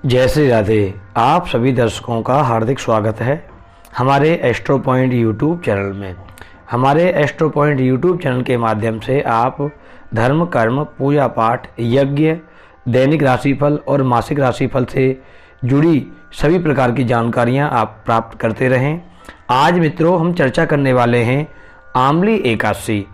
जय श्री राधे। आप सभी दर्शकों का हार्दिक स्वागत है हमारे एस्ट्रो पॉइंट यूट्यूब चैनल में। हमारे एस्ट्रो पॉइंट यूट्यूब चैनल के माध्यम से आप धर्म, कर्म, पूजा पाठ, यज्ञ, दैनिक राशिफल और मासिक राशिफल से जुड़ी सभी प्रकार की जानकारियां आप प्राप्त करते रहें। आज मित्रों हम चर्चा करने वाले हैं आमली एकादशी।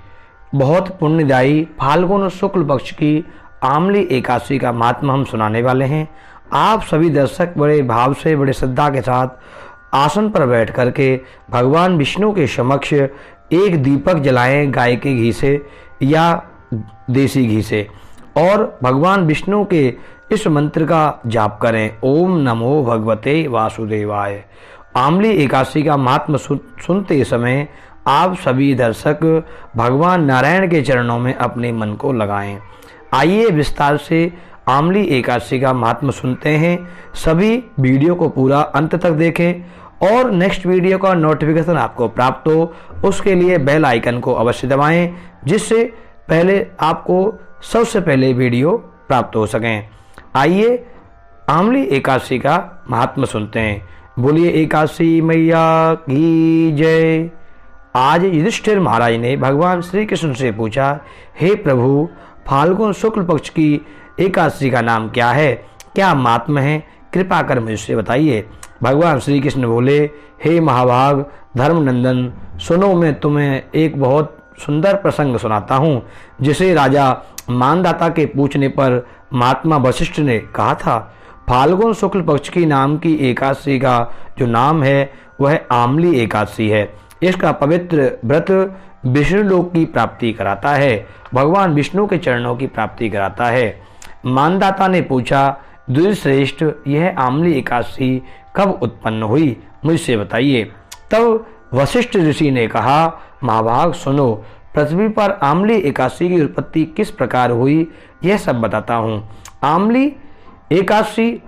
बहुत पुण्यदायी फाल्गुन शुक्ल पक्ष की आमली एकादशी का महात्मा हम सुनाने वाले हैं। आप सभी दर्शक बड़े भाव से, बड़े श्रद्धा के साथ आसन पर बैठ करके भगवान विष्णु के समक्ष एक दीपक जलाएं गाय के घी से या देसी घी से, और भगवान विष्णु के इस मंत्र का जाप करें, ओम नमो भगवते वासुदेवाय। आमली एकादशी का महात्मा सुनते समय आप सभी दर्शक भगवान नारायण के चरणों में अपने मन को लगाएं। आइए विस्तार से आमली एकादशी का महात्मा सुनते हैं। सभी वीडियो को पूरा अंत तक देखें और नेक्स्ट वीडियो का नोटिफिकेशन आपको प्राप्त हो, उसके लिए बेल आइकन को अवश्य दबाएं, जिससे पहले आपको सबसे पहले वीडियो प्राप्त हो सकें। आइए आमली एकादशी का महात्मा सुनते हैं। बोलिए एकादशी मैया की जय। आज युधिष्ठिर महाराज ने भगवान श्री कृष्ण से पूछा, हे प्रभु, फाल्गुन शुक्ल पक्ष की एकादशी का नाम क्या है, क्या महात्मा है, कृपा कर मुझसे बताइए। भगवान श्री कृष्ण बोले, हे महाभाग धर्मनंदन, सुनो, मैं तुम्हें एक बहुत सुंदर प्रसंग सुनाता हूँ, जिसे राजा मानदाता के पूछने पर महात्मा वशिष्ठ ने कहा था। फाल्गुन शुक्ल पक्ष की नाम की एकादशी का जो नाम है वह आमली एकादशी है। इसका पवित्र व्रत विष्णु लोक की प्राप्ति कराता है, भगवान विष्णु के चरणों की प्राप्ति कराता है। मानदाता ने पूछा, द्विजश्रेष्ठ, यह आमली एकादशी कब उत्पन्न हुई, मुझसे बताइए। तब वशिष्ठ ऋषि ने कहा, महाभाग सुनो, पृथ्वी पर आमली एकादशी की उत्पत्ति किस प्रकार हुई यह सब बताता हूँ। आमली एकादशी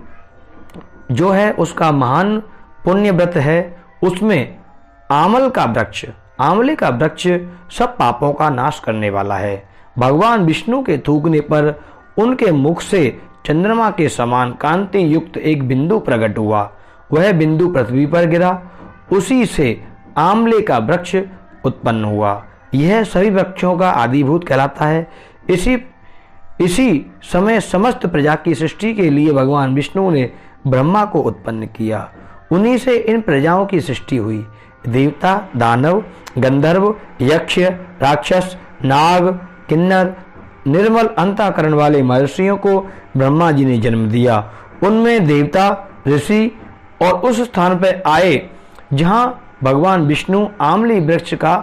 जो है उसका महान पुण्य व्रत है। उसमें आंवले का वृक्ष सब पापों का नाश करने वाला है। भगवान विष्णु के थूकने पर उनके मुख से चंद्रमा के समान कांति युक्त एक बिंदु प्रकट हुआ। वह बिंदु पृथ्वी पर गिरा, उसी से आंवले का वृक्ष उत्पन्न हुआ। यह सभी वृक्षों का आदिभूत कहलाता है। इसी समय समस्त प्रजा की सृष्टि के लिए भगवान विष्णु ने ब्रह्मा को उत्पन्न किया। उन्हीं से इन प्रजाओं की सृष्टि हुई। देवता, दानव, गंधर्व, यक्ष, राक्षस, नाग, किन्नर, निर्मल अंतःकरण वाले महर्षियों को ब्रह्मा जी ने जन्म दिया। उनमें देवता, ऋषि और उस स्थान पर आए जहां भगवान विष्णु आमली वृक्ष का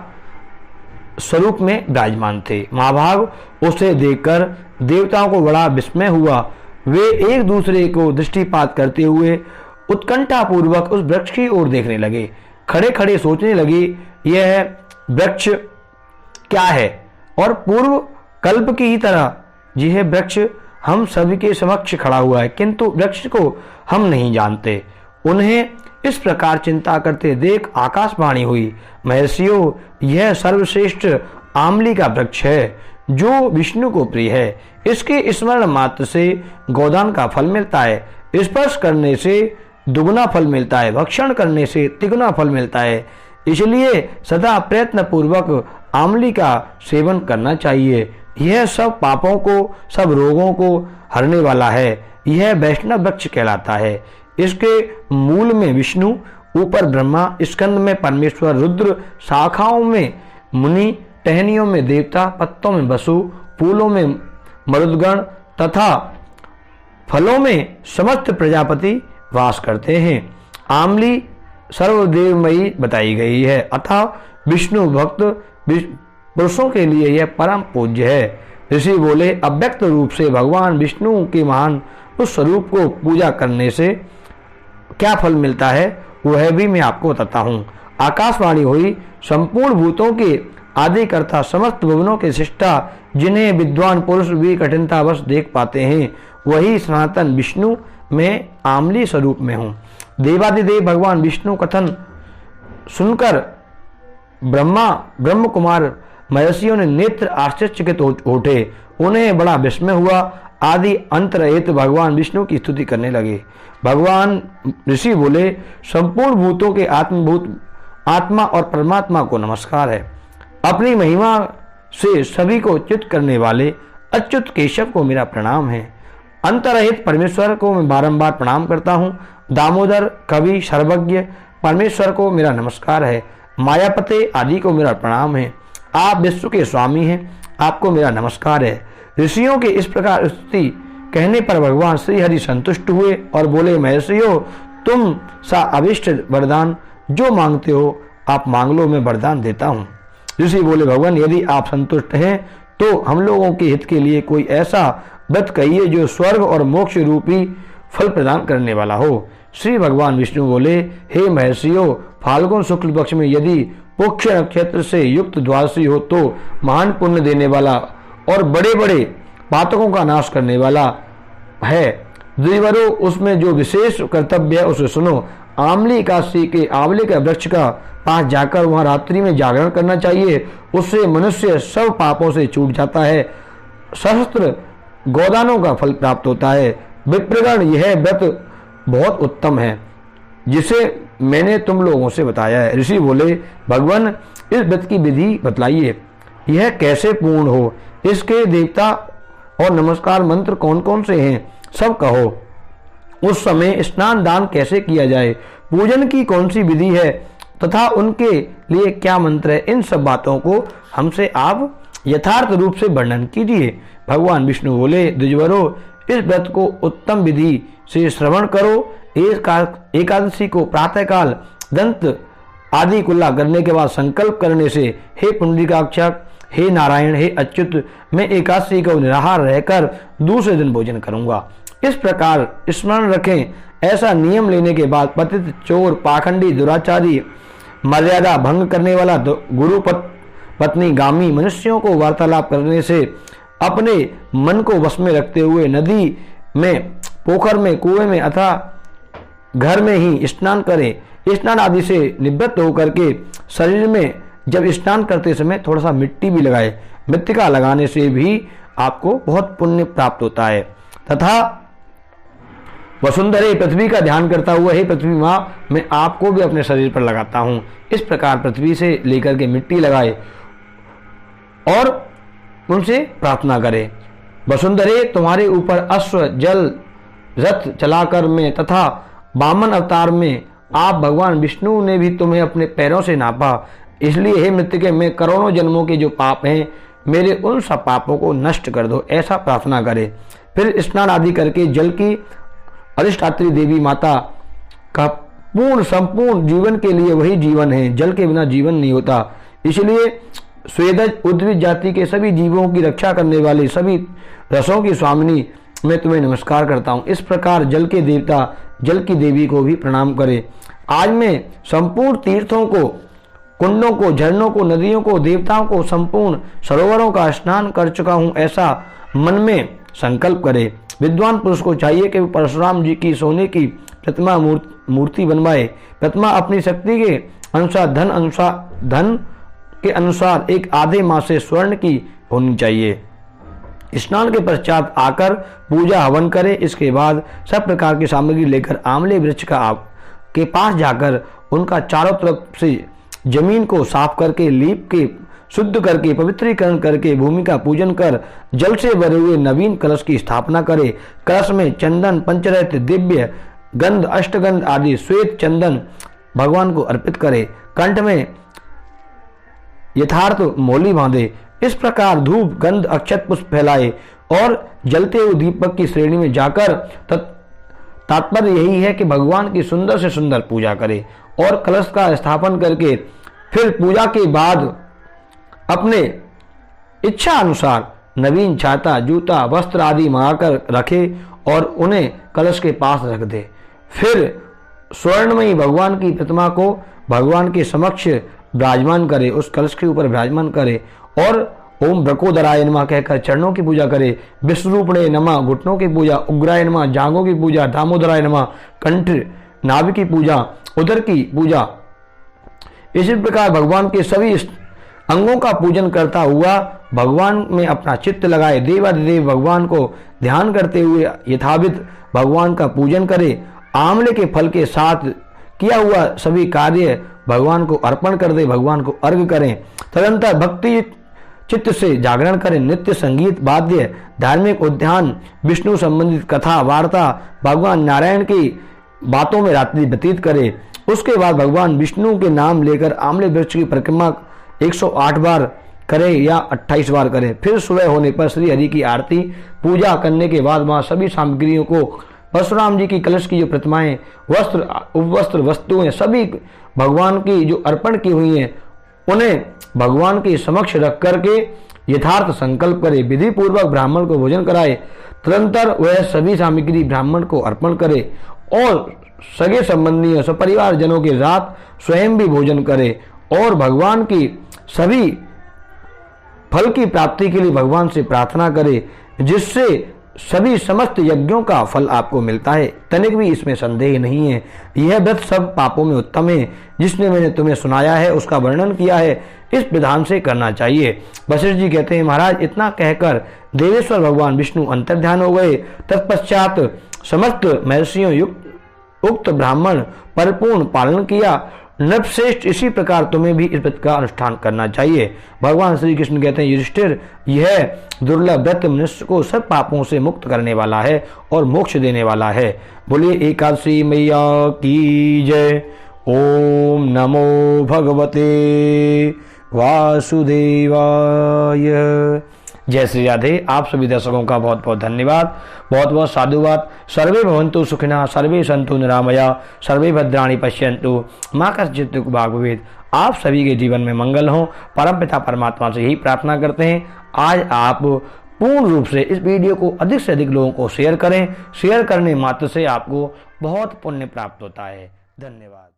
स्वरूप में विराजमान थे। महाभाग उसे देखकर देवताओं को बड़ा विस्मय हुआ। वे एक दूसरे को दृष्टिपात करते हुए उत्कंठा पूर्वक उस वृक्ष की ओर देखने लगे। खड़े खड़े सोचने लगे, यह वृक्ष क्या है, और पूर्व कल्प की ही तरह यह वृक्ष हम सभी के समक्ष खड़ा हुआ है, किंतु वृक्ष को हम नहीं जानते। उन्हें इस प्रकार चिंता करते देख आकाशवाणी हुई, महर्षियों, यह सर्वश्रेष्ठ आमली का वृक्ष है जो विष्णु को प्रिय है। इसके स्मरण मात्र से गोदान का फल मिलता है, स्पर्श करने से दुगुना फल मिलता है, भक्षण करने से तिगुना फल मिलता है। इसलिए सदा प्रयत्न पूर्वक आमली का सेवन करना चाहिए। यह सब पापों को, सब रोगों को हरने वाला है। यह वैष्णव वृक्ष कहलाता है। इसके मूल में विष्णु, ऊपर ब्रह्मा, स्कंद में परमेश्वर रुद्र, शाखाओं में मुनि, टहनियों में देवता, पत्तों में वसु, फूलों में मरुदगण तथा फलों में समस्त प्रजापति वास करते हैं। आमली सर्वदेवमयी बताई गई है, अतः विष्णु भक्त पुरुषों के लिए यह परम पूज्य है। ऋषि बोले, अव्यक्त रूप से भगवान विष्णु के महान उस स्वरूप को पूजा करने से क्या फल मिलता है वह भी मैं आपको बताता हूँ। आकाशवाणी हुई, संपूर्ण भूतों के आदिकर्ता, समस्त भुवनों के सृष्टा, जिन्हें विद्वान पुरुष भी कठिनतावश देख पाते हैं, वही सनातन विष्णु में आमली स्वरूप में हूँ। देवादिदेव भगवान विष्णु कथन सुनकर ब्रह्म कुमार महर्षियों ने नेत्र आश्चर्यचकित उठे। उन्हें बड़ा विस्मय हुआ। आदि अंत रहित भगवान विष्णु की स्तुति करने लगे। भगवान ऋषि बोले, संपूर्ण भूतों के आत्मभूत आत्मा और परमात्मा को नमस्कार है। अपनी महिमा से सभी को च्युत करने वाले अच्युत केशव को मेरा प्रणाम है। अंतरहित परमेश्वर को मैं बारंबार प्रणाम करता हूँ। दामोदर, कवि, सर्वज्ञ परमेश्वर को मेरा नमस्कार है। मायापते आदि को मेरा प्रणाम है। आप विश्व के स्वामी हैं, आपको मेरा नमस्कार है। ऋषियों के इस प्रकार स्तुति कहने पर भगवान श्री हरि संतुष्ट हुए और बोले, महर्षियों, तुम सा अभिष्ट वरदान जो मांगते हो आप मांग लो, मैं वरदान देता हूँ। ऋषि बोले, भगवान यदि आप संतुष्ट हैं तो हम लोगों के हित के लिए कोई ऐसा व्रत कहिए जो स्वर्ग और मोक्ष रूपी फल प्रदान करने वाला हो। श्री भगवान विष्णु बोले, हे महर्षियों, फाल्गुन शुक्ल पक्ष में यदि पुष्य नक्षत्र से युक्त द्वादशी हो तो महान पुण्य देने वाला और बड़े बड़े पातकों का नाश करने वाला है। द्विवरो, उसमें जो विशेष कर्तव्य है उसे सुनो। आमली एकादशी के आंवले के वृक्ष का पास जाकर वहां रात्रि में जागरण करना चाहिए। उससे मनुष्य सब पापों से छूट जाता है। सहस्त्र गोदानों का फल प्राप्त होता है। विप्रगण, यह व्रत बहुत उत्तम है जिसे मैंने तुम लोगों से बताया है। ऋषि बोले, भगवान इस व्रत की विधि बतलाइए, यह कैसे पूर्ण हो, इसके देवता और नमस्कार मंत्र कौन कौन से हैं, सब कहो। उस समय स्नान दान कैसे किया जाए, पूजन की कौन सी विधि है तथा उनके लिए क्या मंत्र है, इन सब बातों को हमसे आप यथार्थ रूप से वर्णन कीजिए। भगवान विष्णु बोले, द्विजवरो, इस व्रत को उत्तम विधि से श्रवण करो। एकादशी को प्रातःकाल दंत आदि कुल्ला करने के बाद संकल्प करने से, हे पुंडरीकाक्ष, हे नारायण, हे अच्युत, मैं एकादशी को निराहार रहकर दूसरे दिन भोजन करूंगा। इस प्रकार स्मरण रखें। ऐसा नियम लेने के बाद पतित, चोर, पाखंडी, दुराचारी, मर्यादा भंग करने वाला, गुरु पत्नी गामी मनुष्यों को वार्तालाप करने से अपने मन को वश में रखते हुए नदी में, पोखर में, कुएं में अथवा घर में ही स्नान करें। स्नान आदि से निवृत्त होकर के शरीर में जब स्नान करते समय थोड़ा सा मिट्टी भी लगाए। मृत्तिका लगाने से भी आपको बहुत पुण्य प्राप्त होता है। तथा वसुंधरे, पृथ्वी का ध्यान करता हुआ, हे पृथ्वी माँ, मैं आपको भी अपने शरीर पर लगाता हूँ। इस प्रकार पृथ्वी से लेकर के मिट्टी लगाए और उनसे प्रार्थना करें। वसुंधरे, तुम्हारे ऊपर अश्व, जल, रथ चलाकर मैं तथा वामन अवतार में आप भगवान विष्णु ने भी तुम्हें अपने पैरों से नापा। इसलिए हे मृत्युके, मैं करोड़ों जन्मों के जो पाप हैं मेरे उन सब पापों को नष्ट कर दो, ऐसा प्रार्थना करे। फिर स्नान आदि करके जल की अधिष्ठात्री देवी माता का पूर्ण संपूर्ण जीवन के लिए वही जीवन है, जल के बिना जीवन नहीं होता। इसलिए स्वेदज उद्भिद जाति के सभी जीवों की रक्षा करने वाली सभी रसों की स्वामिनी मैं तुम्हें नमस्कार करता हूँ। इस प्रकार जल के देवता, जल की देवी को भी प्रणाम करें। आज मैं संपूर्ण तीर्थों को, कुंडों को, झरनों को, नदियों को, देवताओं को, संपूर्ण सरोवरों का स्नान कर चुका हूँ, ऐसा मन में संकल्प करे। विद्वान पुरुष को चाहिए कि परशुराम जी की सोने की प्रतिमा मूर्ति बनवाए। प्रतिमा अपनी शक्ति के अनुसार, धन के अनुसार एक आधे माह से स्वर्ण की होनी चाहिए। स्नान के पश्चात आकर पूजा हवन करे। इसके बाद सब प्रकार की सामग्री लेकर आंवले वृक्ष के पास जाकर उनका चारों तरफ से जमीन को साफ करके, लीप के, शुद्ध करके, पवित्रीकरण करके, भूमि का पूजन कर जल से भरे हुए नवीन कलश की स्थापना करे। कलश में चंदन, पंचरत्न, दिव्य गंध, अष्टगंध आदि श्वेत चंदन भगवान को अर्पित करे। कंठ में यथार्थ मोली बांधे। इस प्रकार धूप, गंध, अक्षत पुष्प फैलाए और जलते हुए दीपक की श्रेणी में जाकर तात्पर्य यही है कि भगवान की सुंदर से सुंदर पूजा करे और कलश का स्थापन करके फिर पूजा के बाद अपने इच्छा अनुसार नवीन छाता, जूता, वस्त्र आदि मंगाकर रखे और उन्हें कलश के पास रख दे। फिर स्वर्णमयी भगवान की प्रतिमा को भगवान के समक्ष विराजमान करे, उस कलश के ऊपर विराजमान करे और ओम ब्रकोदराय नमः कहकर चरणों की पूजा करे। विश्वरूपणे नमः घुटनों की पूजा, उग्राय नमः जांघों की पूजा, दामोदराय नमः कंठ नाभि की पूजा, उदर की पूजा। इसी प्रकार भगवान के सभी अंगों का पूजन करता हुआ भगवान में अपना चित्त लगाए, देवाधिदेव भगवान को ध्यान करते हुए यथाविध भगवान का पूजन करे। आंवले के फल के साथ किया हुआ सभी कार्य भगवान को अर्पण कर दे, भगवान को अर्घ करें। तदंतर भक्ति चित्त से जागरण करें। नित्य संगीत, वाद्य, धार्मिक उद्यान, विष्णु संबंधित कथा वार्ता, भगवान नारायण की बातों में रात्रि व्यतीत करें। उसके बाद भगवान विष्णु के नाम लेकर आंवले वृक्ष की परिक्रमा 108 बार करें या 28 बार करें। फिर सुबह होने पर श्री हरि की आरती पूजा करने के बाद वहां सभी सामग्रियों को, परशुराम जी की कलश की जो प्रतिमाएं, वस्त्र, उपवस्त्र, वस्तुएं सभी भगवान की जो अर्पण की हुई हैं उन्हें भगवान के समक्ष रख करके यथार्थ संकल्प करे। विधि पूर्वक ब्राह्मण को भोजन कराए। तदंतर वह सभी सामग्री ब्राह्मण को अर्पण करे और सगे संबंधियों सपरिवार जनों के साथ स्वयं भी भोजन करे और भगवान की सभी फल की प्राप्ति के लिए भगवान से प्रार्थना करे, जिससे सभी समस्त यज्ञों का फल आपको मिलता है। तनिक भी इसमें संदेह नहीं है। यह व्रत सब पापों में उत्तम है। जिसने मैंने तुम्हें सुनाया है उसका वर्णन किया है, इस विधान से करना चाहिए। वशिष्ठ जी कहते हैं, महाराज इतना कहकर देवेश्वर भगवान विष्णु अंतर्ध्यान हो गए। तत्पश्चात समस्त महर्षियों उक्त ब्राह्मण परिपूर्ण पालन किया। नृपश्रेष्ठ, इसी प्रकार तुम्हें भी इस व्रत का अनुष्ठान करना चाहिए। भगवान श्री कृष्ण कहते हैं, युधिष्ठिर यह दुर्लभ व्रत मनुष्य को सब पापों से मुक्त करने वाला है और मोक्ष देने वाला है। बोलिए एकादशी मैया की जय। ओम नमो भगवते वासुदेवाय। जय श्री राधे। आप सभी दर्शकों का बहुत बहुत धन्यवाद, बहुत बहुत साधुवाद। सर्वे भवन्तु सुखिनः, सर्वे सन्तु निरामया, सर्वे भद्राणि पश्यन्तु मां कश्चित् दुःखं भाग् भवेत्। आप सभी के जीवन में मंगल हो, परमपिता परमात्मा से यही प्रार्थना करते हैं। आज आप पूर्ण रूप से इस वीडियो को अधिक से अधिक लोगों को शेयर करें। शेयर करने मात्र से आपको बहुत पुण्य प्राप्त होता है। धन्यवाद।